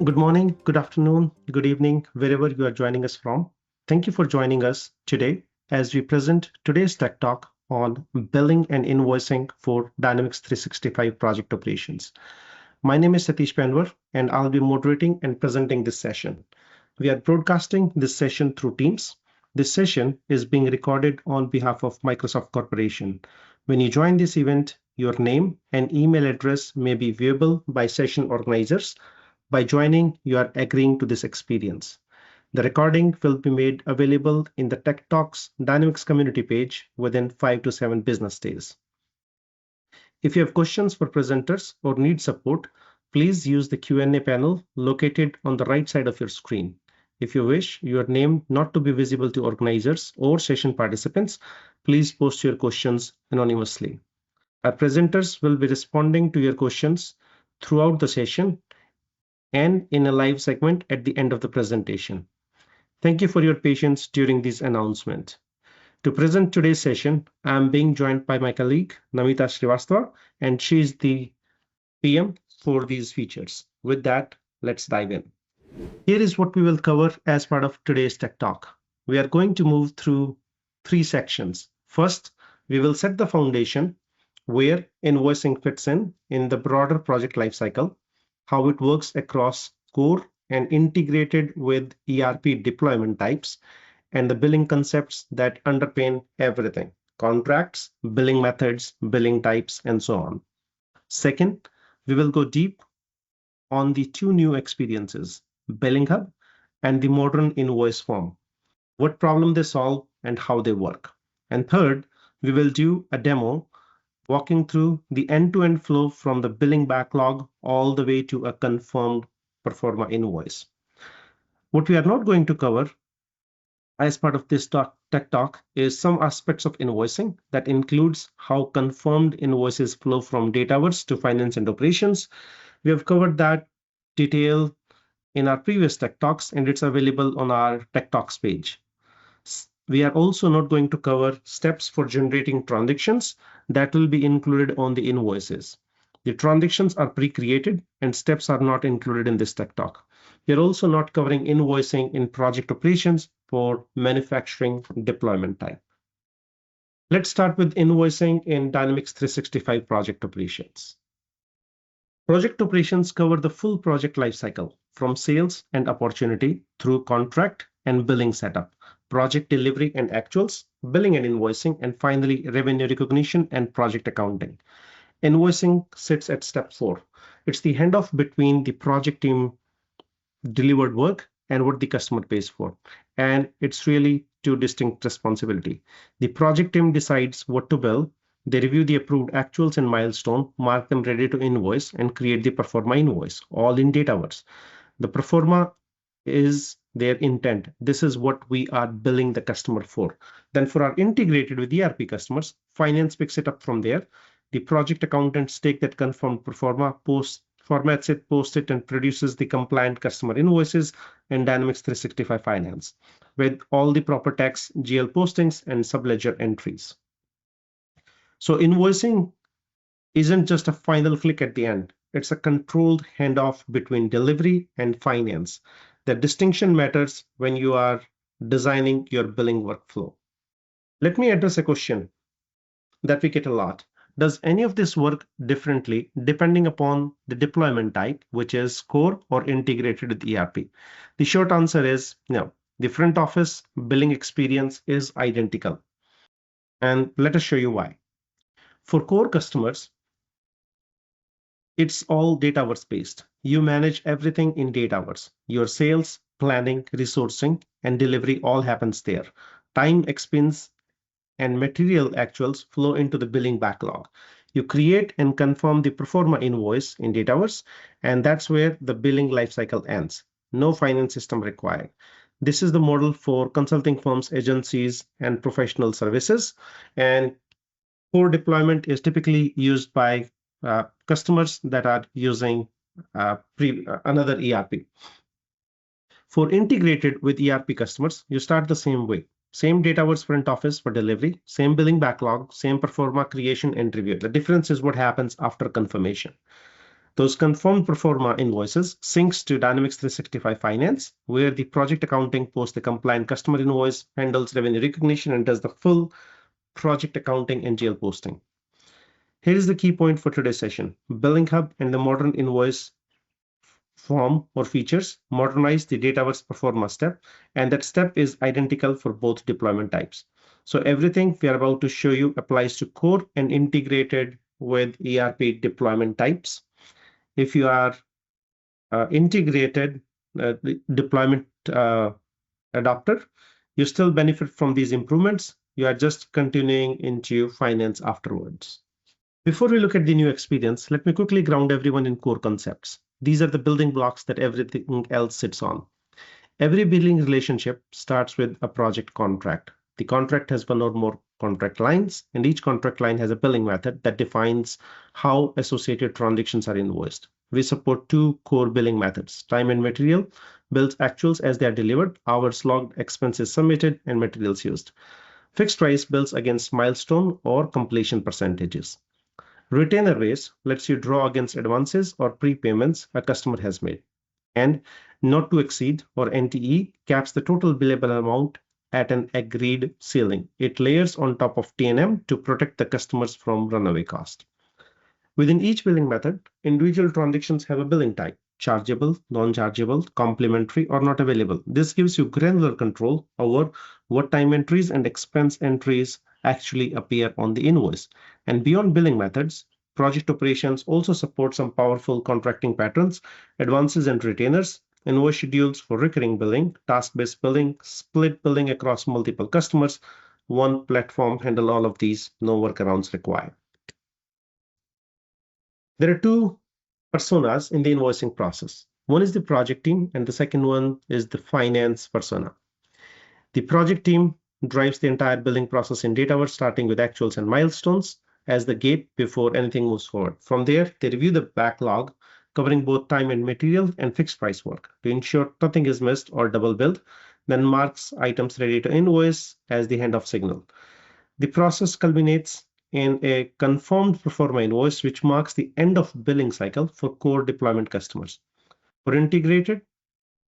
Good morning, good afternoon, good evening, wherever you are joining us from. Thank you for joining us today as we present today's Tech Talk on billing and invoicing for Dynamics 365 project operations. My name is Satish Panwar, and I'll be moderating and presenting this session. We are broadcasting this session through Teams. This session is being recorded on behalf of Microsoft Corporation. When you join this event, your name and email address may be viewable by session organizers. By joining, you are agreeing to this experience. The recording will be made available in the Tech Talks Dynamics community page within 5 to 7 business days. If you have questions for presenters or need support, please use the Q&A panel located on the right side of your screen. If you wish your name not to be visible to organizers or session participants, please post your questions anonymously. Our presenters will be responding to your questions throughout the session and in a live segment at the end of the presentation. Thank you for your patience during this announcement. To present today's session, I am being joined by my colleague, Namita Shrivastava, and she is the PM for these features. With that, let's dive in. Here is what we will cover as part of today's Tech Talk. We are going to move through 3 sections. First, we will set the foundation where invoicing fits in the broader project lifecycle, how it works across core and integrated with ERP deployment types, and the billing concepts that underpin everything: contracts, billing methods, billing types, and so on. Second, we will go deep on the 2 new experiences, Billing Hub and the modern invoice form, what problem they solve and how they work. And third, we will do a demo walking through the end-to-end flow from the billing backlog all the way to a confirmed pro forma invoice. What we are not going to cover as part of this Tech Talk is some aspects of invoicing that includes how confirmed invoices flow from Dataverse to finance and operations. We have covered that detail in our previous Tech Talks, and it's available on our Tech Talks page. We are also not going to cover steps for generating transactions that will be included on the invoices. The transactions are pre-created and steps are not included in this Tech Talk. We are also not covering invoicing in project operations for manufacturing deployment type. Let's start with invoicing in Dynamics 365 project operations. Project operations cover the full project lifecycle from sales and opportunity through contract and billing setup, project delivery and actuals, billing and invoicing, and finally revenue recognition and project accounting. Invoicing sits at step 4. It's the handoff between the project team delivered work and what the customer pays for. And it's really 2 distinct responsibilities. The project team decides what to bill. They review the approved actuals and milestone, mark them ready to invoice, and create the pro forma invoice, all in Dataverse. The pro forma is their intent. This is what we are billing the customer for. Then for our integrated with ERP customers, finance picks it up from there. The project accountants take that confirmed pro forma, formats it, posts it, and produces the compliant customer invoices in Dynamics 365 Finance with all the proper tax, GL postings, and subledger entries. So invoicing isn't just a final click at the end. It's a controlled handoff between delivery and finance. The distinction matters when you are designing your billing workflow. Let me address a question that we get a lot. Does any of this work differently depending upon the deployment type, which is core or integrated with ERP? The short answer is no. The front office billing experience is identical. And let us show you why. For core customers, it's all Dataverse based. You manage everything in Dataverse. Your sales, planning, resourcing, and delivery all happens there. Time, expense, and material actuals flow into the billing backlog. You create and confirm the pro forma invoice in Dataverse, and that's where the billing lifecycle ends. No finance system required. This is the model for consulting firms, agencies, and professional services. And core deployment is typically used by customers that are using another ERP. For integrated with ERP customers, you start the same way. Same Dataverse front office for delivery, same billing backlog, same pro forma creation and review. The difference is what happens after confirmation. Those confirmed pro forma invoices syncs to Dynamics 365 Finance, where the project accounting posts the compliant customer invoice, handles revenue recognition, and does the full project accounting and GL posting. Here is the key point for today's session. Billing Hub and the modern invoice form or features modernize the Dataverse pro forma step, and that step is identical for both deployment types. So everything we are about to show you applies to core and integrated with ERP deployment types. If you are integrated deployment adopter, you still benefit from these improvements. You are just continuing into finance afterwards. Before we look at the new experience, let me quickly ground everyone in core concepts. These are the building blocks that everything else sits on. Every billing relationship starts with a project contract. The contract has one or more contract lines, and each contract line has a billing method that defines how associated transactions are invoiced. We support two core billing methods: time and material, bills actuals as they are delivered, hours logged, expenses submitted, and materials used. Fixed price bills against milestone or completion percentages. Retainer base lets you draw against advances or prepayments a customer has made. And not to exceed, or NTE, caps the total billable amount at an agreed ceiling. It layers on top of T&M to protect the customers from runaway cost. Within each billing method, individual transactions have a billing type: chargeable, non-chargeable, complimentary, or not available. This gives you granular control over what time entries and expense entries actually appear on the invoice. And beyond billing methods, project operations also support some powerful contracting patterns, advances and retainers, invoice schedules for recurring billing, task-based billing, split billing across multiple customers. One platform handle all of these, no workarounds required. There are two personas in the invoicing process. One is the project team, and the second one is the finance persona. The project team drives the entire billing process in Dataverse, starting with actuals and milestones as the gate before anything moves forward. From there, they review the backlog, covering both time and material and fixed price work to ensure nothing is missed or double billed, then marks items ready to invoice as the handoff signal. The process culminates in a confirmed pro forma invoice, which marks the end of billing cycle for core deployment customers. For integrated,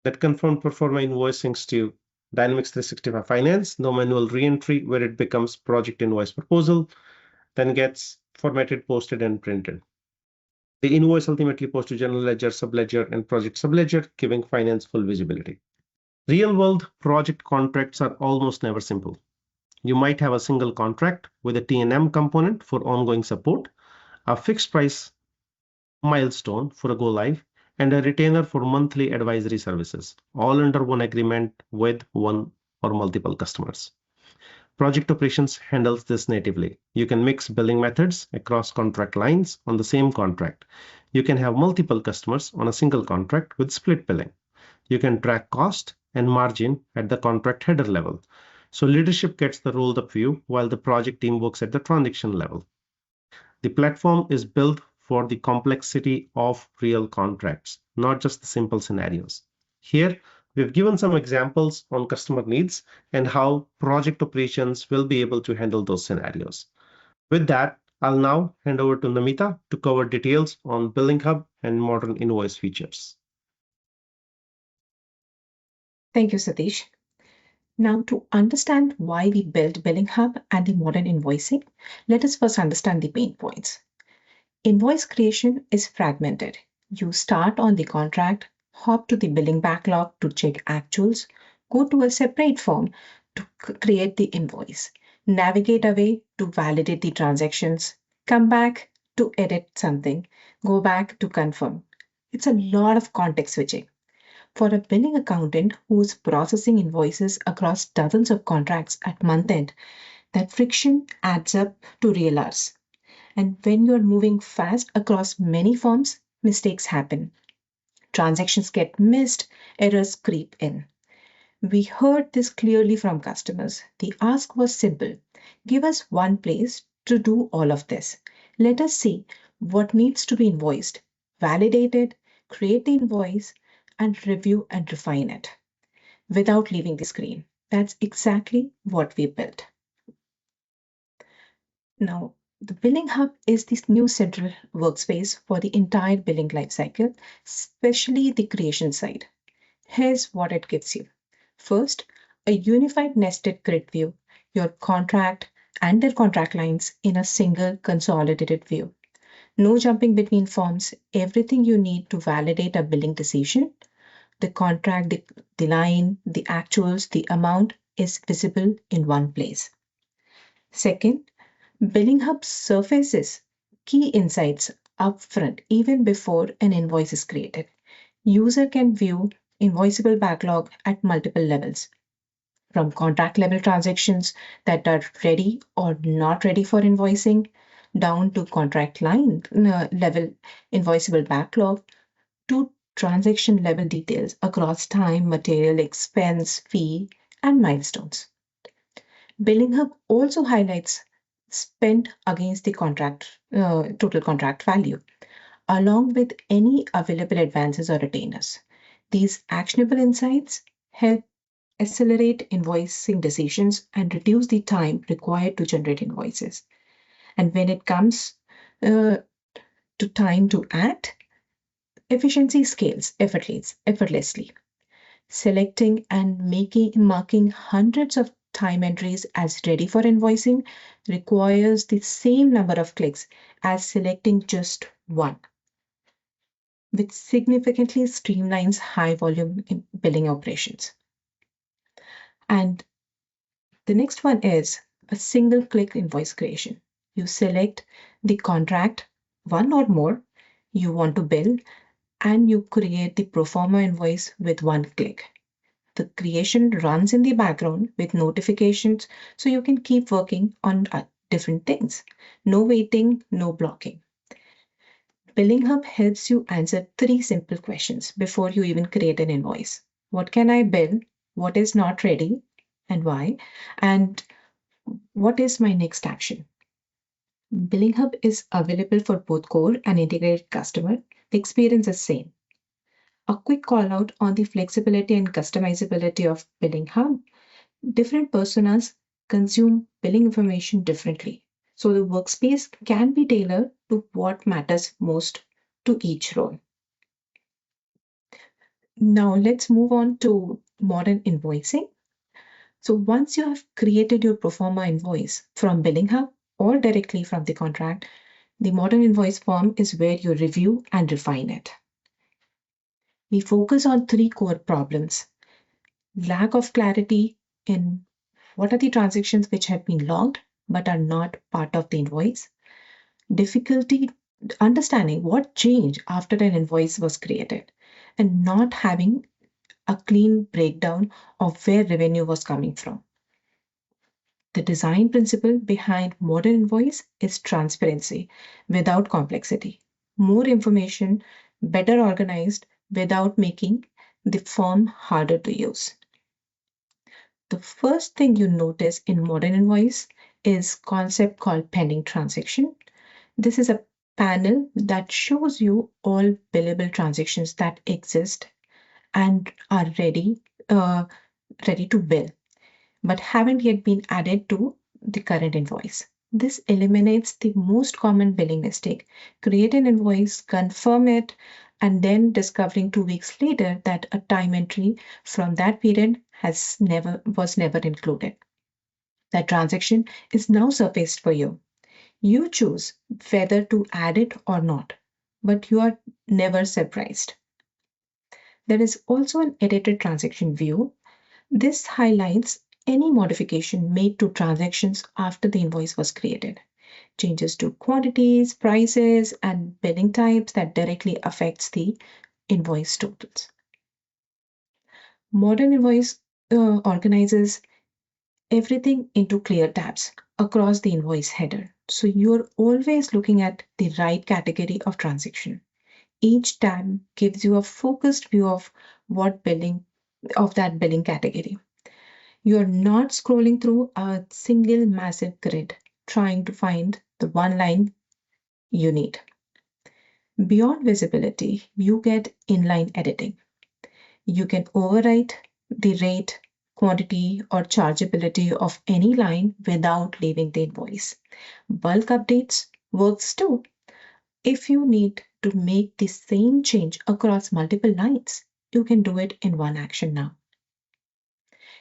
that confirmed pro forma invoice syncs to Dynamics 365 Finance, no manual reentry, where it becomes project invoice proposal, then gets formatted, posted, and printed. The invoice ultimately posts to general ledger, subledger, and project subledger, giving finance full visibility. Real-world project contracts are almost never simple. You might have a single contract with a T&M component for ongoing support, a fixed price milestone for a go live, and a retainer for monthly advisory services, all under one agreement with one or multiple customers. Project operations handles this natively. You can mix billing methods across contract lines on the same contract. You can have multiple customers on a single contract with split billing. You can track cost and margin at the contract header level. So leadership gets the rolled up view while the project team works at the transaction level. The platform is built for the complexity of real contracts, not just the simple scenarios. Here, we've given some examples on customer needs and how project operations will be able to handle those scenarios. With that, I'll now hand over to Namita to cover details on Billing Hub and modern invoice features. Thank you, Satish. Now, to understand why we built Billing Hub and the modern invoicing, let us first understand the pain points. Invoice creation is fragmented. You start on the contract, hop to the billing backlog to check actuals, go to a separate form to create the invoice, navigate away to validate the transactions, come back to edit something, go back to confirm. It's a lot of context switching. For a billing accountant who's processing invoices across dozens of contracts at month end, that friction adds up to real hours. And when you're moving fast across many forms, mistakes happen. Transactions get missed, errors creep in. We heard this clearly from customers. The ask was simple: give us one place to do all of this. Let us see what needs to be invoiced, validate it, create the invoice, and review and refine it without leaving the screen. That's exactly what we built. Now, The Billing Hub is this new central workspace for the entire billing lifecycle, especially the creation side. Here's what it gives you. First, a unified nested grid view, your contract and their contract lines in a single consolidated view. No jumping between forms, everything you need to validate a billing decision, the contract, the line, the actuals, the amount is visible in one place. Second, Billing Hub surfaces key insights upfront even before an invoice is created. User can view invoiceable backlog at multiple levels, from contract level transactions that are ready or not ready for invoicing, down to contract line level invoiceable backlog, to transaction level details across time, material, expense, fee, and milestones. Billing Hub also highlights spent against the contract total contract value, along with any available advances or retainers. These actionable insights help accelerate invoicing decisions and reduce the time required to generate invoices. And when it comes uh, to time to act, efficiency scales effortlessly. Selecting and marking hundreds of time entries as ready for invoicing requires the same number of clicks as selecting just one, which significantly streamlines high volume billing operations. And the next one is a single click invoice creation. You select the contract, one or more, you want to bill, and you create the pro forma invoice with one click. The creation runs in the background with notifications so you can keep working on different things. No waiting, no blocking. Billing Hub helps you answer three simple questions before you even create an invoice. What can I bill? What is not ready? And why? And what is my next action? Billing Hub is available for both core and integrated customer. The experience is same. A quick call out on the flexibility and customizability of Billing Hub. Different personas consume billing information differently. So the workspace can be tailored to what matters most to each role. Now let's move on to modern invoicing. So once you have created your pro forma invoice from Billing Hub or directly from the contract, the modern invoice form is where you review and refine it. We focus on three core problems: lack of clarity in what are the transactions which have been logged but are not part of the invoice, difficulty understanding what changed after an invoice was created, and not having a clean breakdown of where revenue was coming from. The design principle behind modern invoice is transparency without complexity. More information, better organized without making the form harder to use. The first thing you notice in modern invoice is concept called pending transaction. This is a panel that shows you all billable transactions that exist and are ready to bill, but haven't yet been added to the current invoice. This eliminates the most common billing mistake: create an invoice, confirm it, and then discovering 2 weeks later that a time entry from that period was never included. That transaction is now surfaced for you. You choose whether to add it or not, but you are never surprised. There is also an edited transaction view. This highlights any modification made to transactions after the invoice was created. Changes to quantities, prices, and billing types that directly affects the invoice totals. Modern invoice organizes everything into clear tabs across the invoice header. So you're always looking at the right category of transaction. Each tab gives you a focused view of what billing of that billing category. You're not scrolling through a single massive grid trying to find the one line you need. Beyond visibility, you get inline editing. You can overwrite the rate, quantity, or chargeability of any line without leaving the invoice. Bulk updates works too. If you need to make the same change across multiple lines, you can do it in one action now.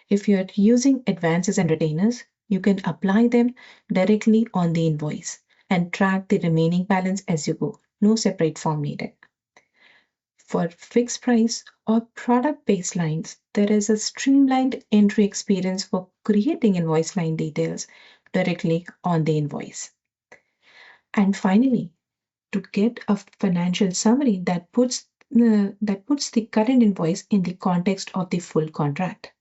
If you're using advances and retainers, you can apply them directly on the invoice and track the remaining balance as you go. No separate form needed. For fixed price or product based lines, there is a streamlined entry experience for creating invoice line details directly on the invoice. And finally, to get a financial summary that puts the current invoice in the context of the full contract.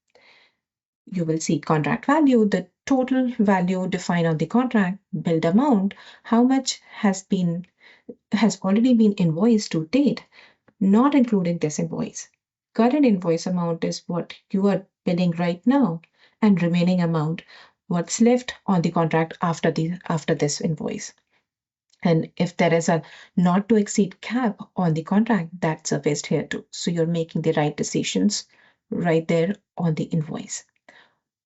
You will see contract value, the total value defined on the contract, billed amount, how much has already been invoiced to date, not including this invoice. Current invoice amount is what you are billing right now, and remaining amount, what's left on the contract after this invoice. And if there is a not to exceed cap on the contract, that's surfaced here too. So you're making the right decisions right there on the invoice.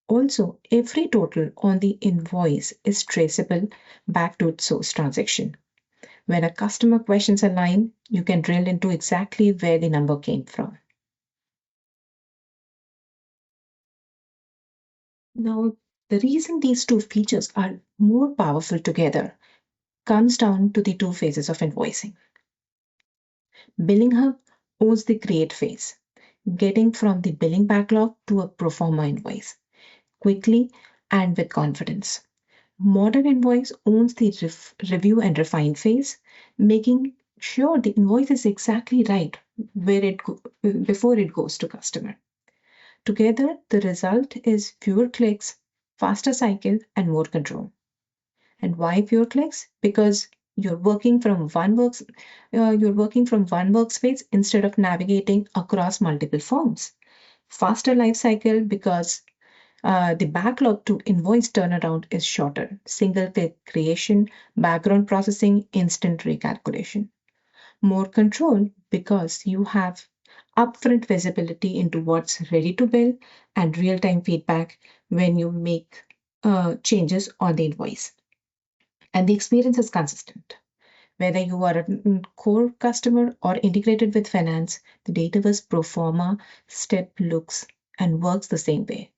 Also, every total on the invoice is traceable back to its source transaction. When a customer questions a line, you can drill into exactly where the number came from. Now, the reason these two features are more powerful together comes down to the two phases of invoicing. Billing Hub owns the create phase, getting from the billing backlog to a pro forma invoice quickly and with confidence. Modern Invoice owns the review and refine phase, making sure the invoice is exactly right before it goes to customer. Together, the result is fewer clicks, faster cycle, and more control. And why fewer clicks? Because you're working from one workspace instead of navigating across multiple forms. Faster life cycle because the backlog to invoice turnaround is shorter. Single click creation, background processing, instant recalculation. More control because you have upfront visibility into what's ready to bill and real time feedback when you make changes on the invoice. And the experience is consistent. Whether you are a core customer or integrated with finance, the Dataverse pro forma step looks and works the same way.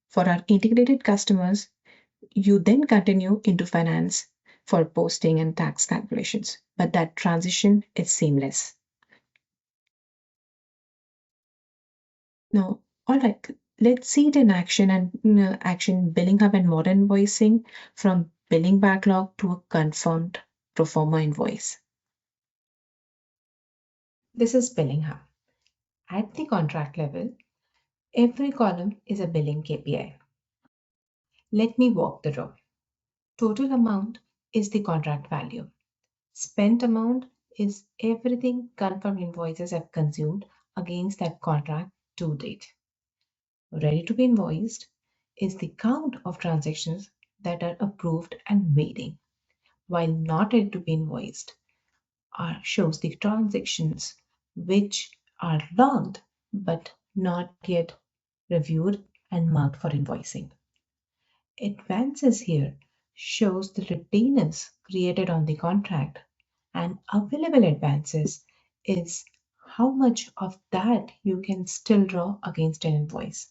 For our integrated customers, you then continue into finance for posting and tax calculations, but that transition is seamless. Now, all right, let's see it in action and action billing hub and modern invoicing from billing backlog to a confirmed pro forma invoice. This is billing hub. At the contract level, every column is a billing KPI. Let me walk the row. Total amount is the contract value. Spent amount is everything confirmed invoices have consumed against that contract to date. Ready to be invoiced is the count of transactions that are approved and waiting, while not ready to be invoiced shows the transactions which are logged but not yet reviewed and marked for invoicing. Advances here shows the retainers created on the contract, and available advances is how much of that you can still draw against an invoice.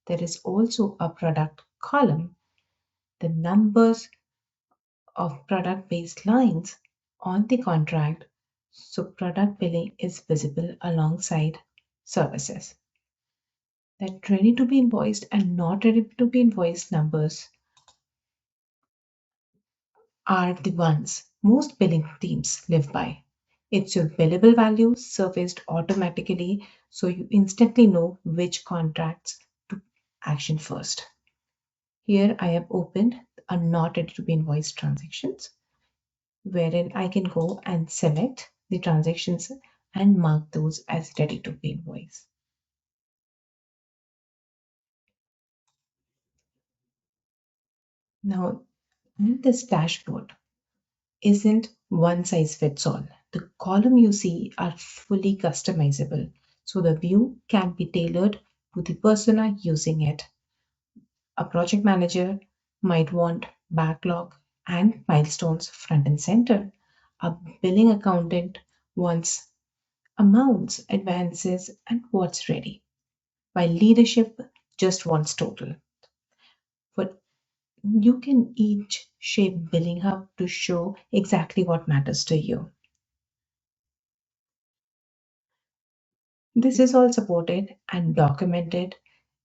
There is also a product column, the numbers of product based lines on the contract, so product billing is visible alongside services. That ready to be invoiced and not ready to be invoiced numbers are the ones most billing teams live by. It's your billable value surfaced automatically, so you instantly know which contracts to action first. Here I have opened a not ready to be invoiced transactions, wherein I can go and select the transactions and mark those as ready to be invoiced. Now, this dashboard isn't one size fits all. The column you see are fully customizable, so the view can be tailored to the persona using it. A project manager might want backlog and milestones front and center. A billing accountant wants amounts, advances, and what's ready, while leadership just wants total. But you can each shape Billing Hub to show exactly what matters to you. This is all supported and documented.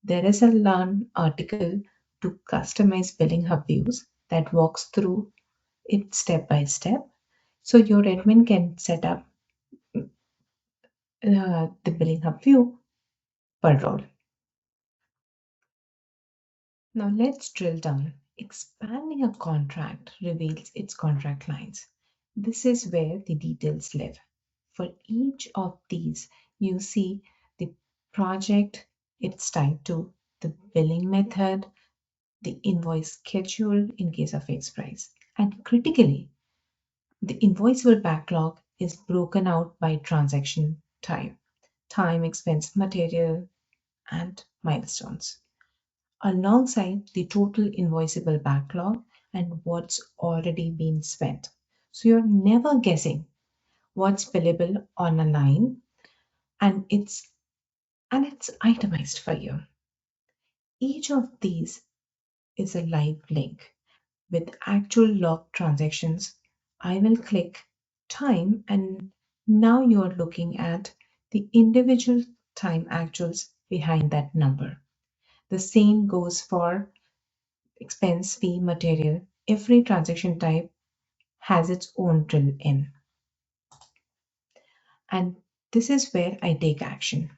There is a Learn article to customize Billing Hub views that walks through it step by step. So your admin can set up the Billing Hub view per role. Now let's drill down. Expanding a contract reveals its contract lines. This is where the details live. For each of these, you see the project it's tied to, the billing method, the invoice schedule in case of fixed price. And critically, the invoiceable backlog is broken out by transaction type, time, expense, material, and milestones, alongside the total invoiceable backlog and what's already been spent. So you're never guessing what's billable on a line, and it's itemized for you. Each of these is a live link with actual log transactions. I will click time, and now you're looking at the individual time actuals behind that number. The same goes for expense, fee, material. Every transaction type has its own drill in. And this is where I take action.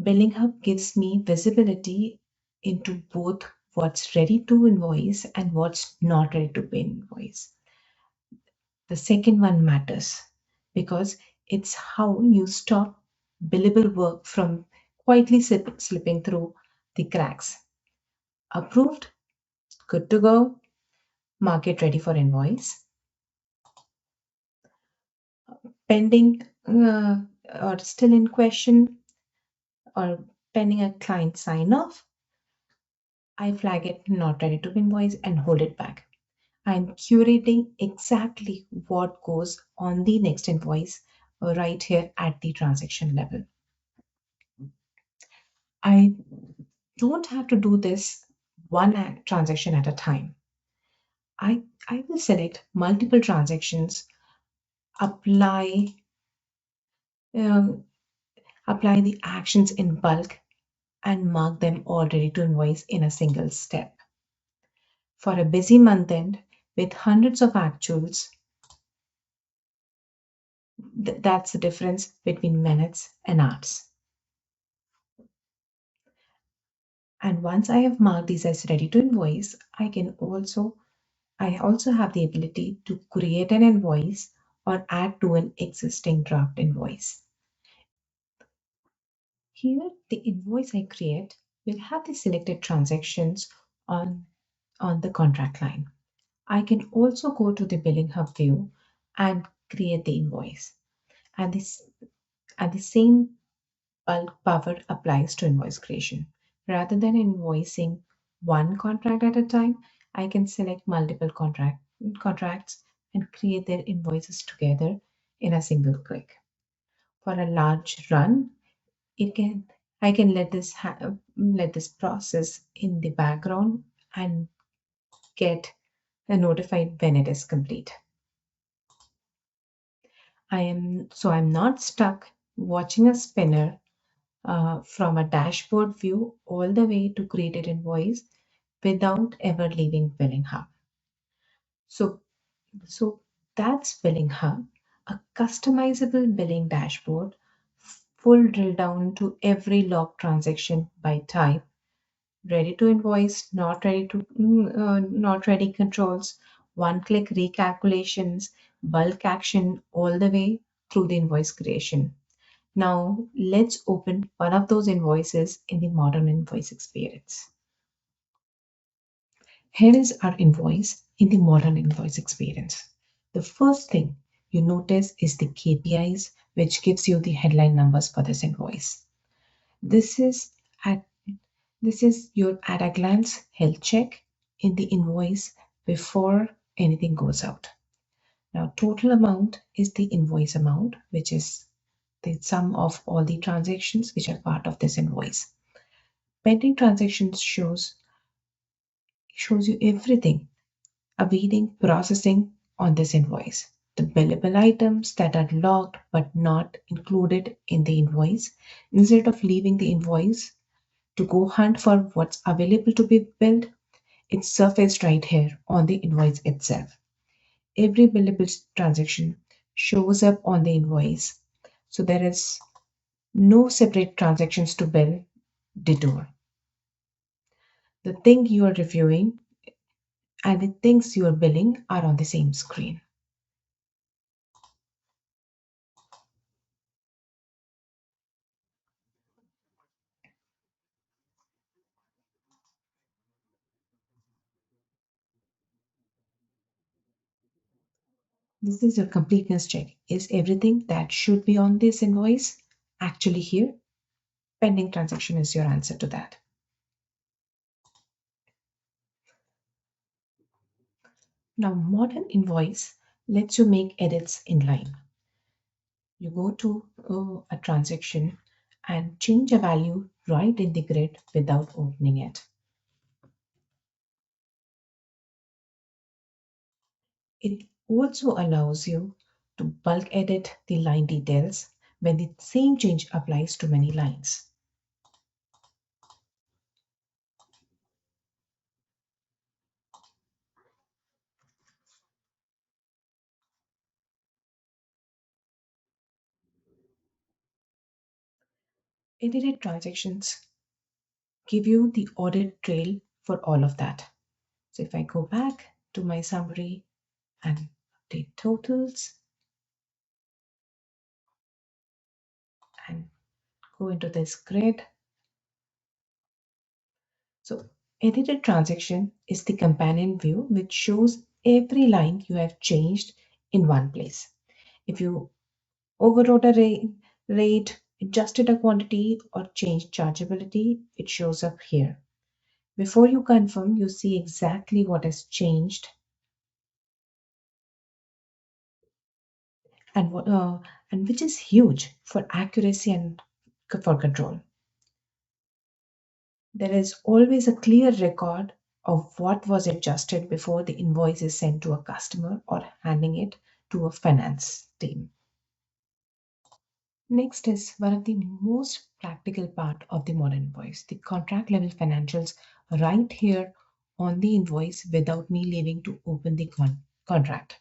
Billing Hub gives me visibility into both what's ready to invoice and what's not ready to be invoiced. The second one matters because it's how you stop billable work from quietly slipping through the cracks. Approved, good to go, market ready for invoice. Pending or still in question or pending a client sign off, I flag it not ready to invoice and hold it back. I'm curating exactly what goes on the next invoice right here at the transaction level. I don't have to do this transaction at a time. I will select multiple transactions, apply um, apply the actions in bulk, and mark them all ready to invoice in a single step. For a busy month end with hundreds of actuals, that's the difference between minutes and hours. And once I have marked these as ready to invoice, I also have the ability to create an invoice or add to an existing draft invoice. Here, the invoice I create will have the selected transactions on, on the contract line. I can also go to the Billing Hub view and create the invoice. And this and the same bulk power applies to invoice creation. Rather than invoicing one contract at a time, I can select multiple contracts and create their invoices together in a single click. For a large run, it can I can let this process in the background and get notified when it is complete. I'm not stuck watching a spinner from a dashboard view all the way to created invoice without ever leaving Billing Hub. So, so that's Billing Hub, a customizable billing dashboard, full drill down to every log transaction by type, ready to invoice, not ready controls, one-click recalculations, bulk action all the way through the invoice creation. Now, let's open one of those invoices in the modern invoice experience. Here is our invoice in the modern invoice experience. The first thing you notice is the KPIs, which gives you the headline numbers for this invoice. This is at this is your at a glance health check in the invoice before anything goes out. Now, total amount is the invoice amount, which is the sum of all the transactions which are part of this invoice. Pending transactions shows you everything awaiting processing on this invoice. The billable items that are logged but not included in the invoice. Instead of leaving the invoice to go hunt for what's available to be billed, it's surfaced right here on the invoice itself. Every billable transaction shows up on the invoice. So there is no separate transactions to bill detour. The thing you are reviewing and the things you are billing are on the same screen. This is your completeness check. Is everything that should be on this invoice actually here? Pending transaction is your answer to that. Now, modern invoice lets you make edits in line. You go to a transaction and change a value right in the grid without opening it. It also allows you to bulk edit the line details when the same change applies to many lines. Edited transactions give you the audit trail for all of that. So if I go back to my summary and update totals and go into this grid. So edited transaction is the companion view which shows every line you have changed in one place. If you overrode a rate, adjusted a quantity, or changed chargeability, it shows up here. Before you confirm, you see exactly what has changed and and which is huge for accuracy and for control. There is always a clear record of what was adjusted before the invoice is sent to a customer or handing it to a finance team. Next is one of the most practical part of the modern invoice, the contract level financials right here on the invoice without me leaving to open the contract.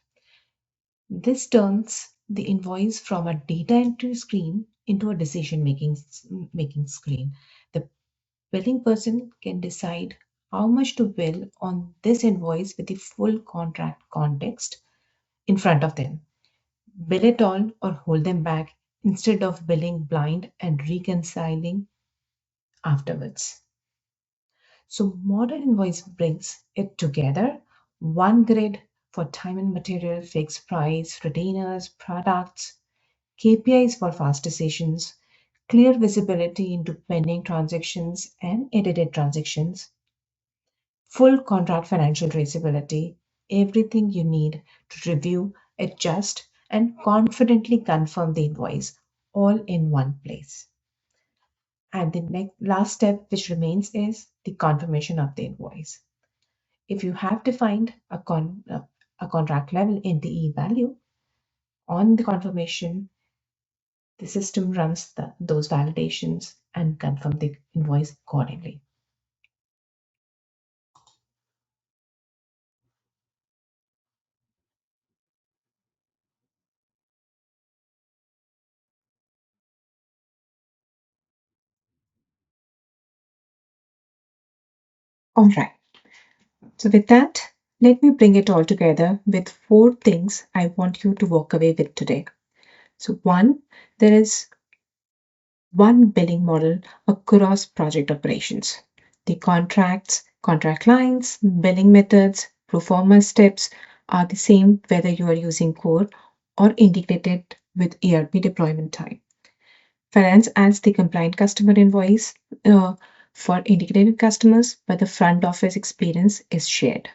This turns the invoice from a data entry screen into a decision making screen. The billing person can decide how much to bill on this invoice with the full contract context in front of them. Bill it all or hold them back instead of billing blind and reconciling afterwards. So modern invoice brings it together. One grid for time and material, fixed price, retainers, products, KPIs for fast decisions, clear visibility into pending transactions and edited transactions, full contract financial traceability, everything you need to review, adjust, and confidently confirm the invoice all in one place. And the next last step which remains is the confirmation of the invoice. If you have defined a contract level NTE value on the confirmation, the system runs those validations and confirm the invoice accordingly. All right. So, with that, let me bring it all together with four things I want you to walk away with today. So, one, there is one billing model across project operations. The contracts, contract lines, billing methods, pro forma steps are the same whether you are using core or integrated with ERP deployment time. Finance adds the compliant customer invoice for integrated customers, but the front office experience is shared.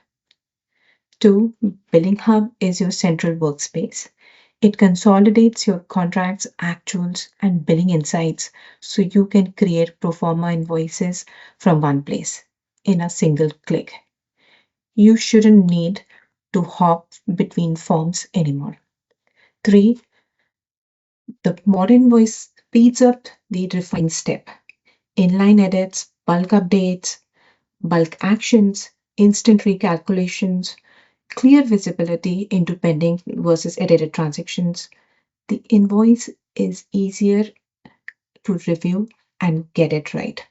Two, Billing Hub is your central workspace. It consolidates your contracts, actuals, and billing insights so you can create pro forma invoices from one place in a single click. You shouldn't need to hop between forms anymore. Three, the modern voice speeds up the refined step. Inline edits, bulk updates, bulk actions, instant recalculations, clear visibility into pending versus edited transactions. The invoice is easier to review and get it right.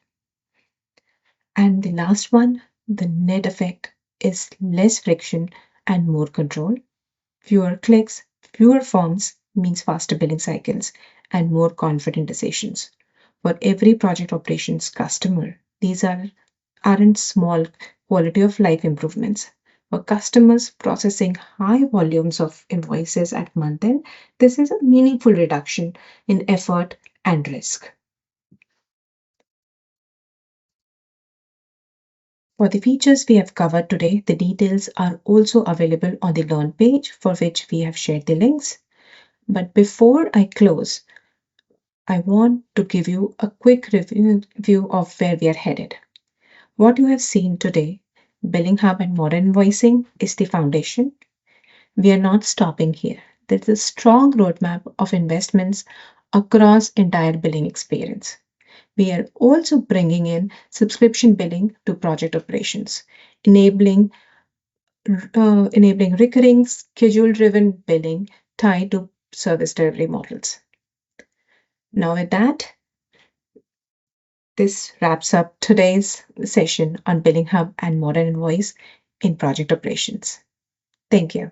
And the last one, the net effect is less friction and more control. Fewer clicks, fewer forms means faster billing cycles and more confident decisions. For every project operations customer, aren't small quality of life improvements. For customers processing high volumes of invoices at month end, this is a meaningful reduction in effort and risk. For the features we have covered today, the details are also available on the Learn page, for which we have shared the links. But before I close, I want to give you a quick review of where we are headed. What you have seen today, Billing Hub and modern invoicing, is the foundation. We are not stopping here. There is a strong roadmap of investments across entire billing experience. We are also bringing in subscription billing to project operations, enabling enabling recurring schedule-driven billing tied to service delivery models. Now, with that, this wraps up today's session on Billing Hub and Modern Invoice in project operations. Thank you.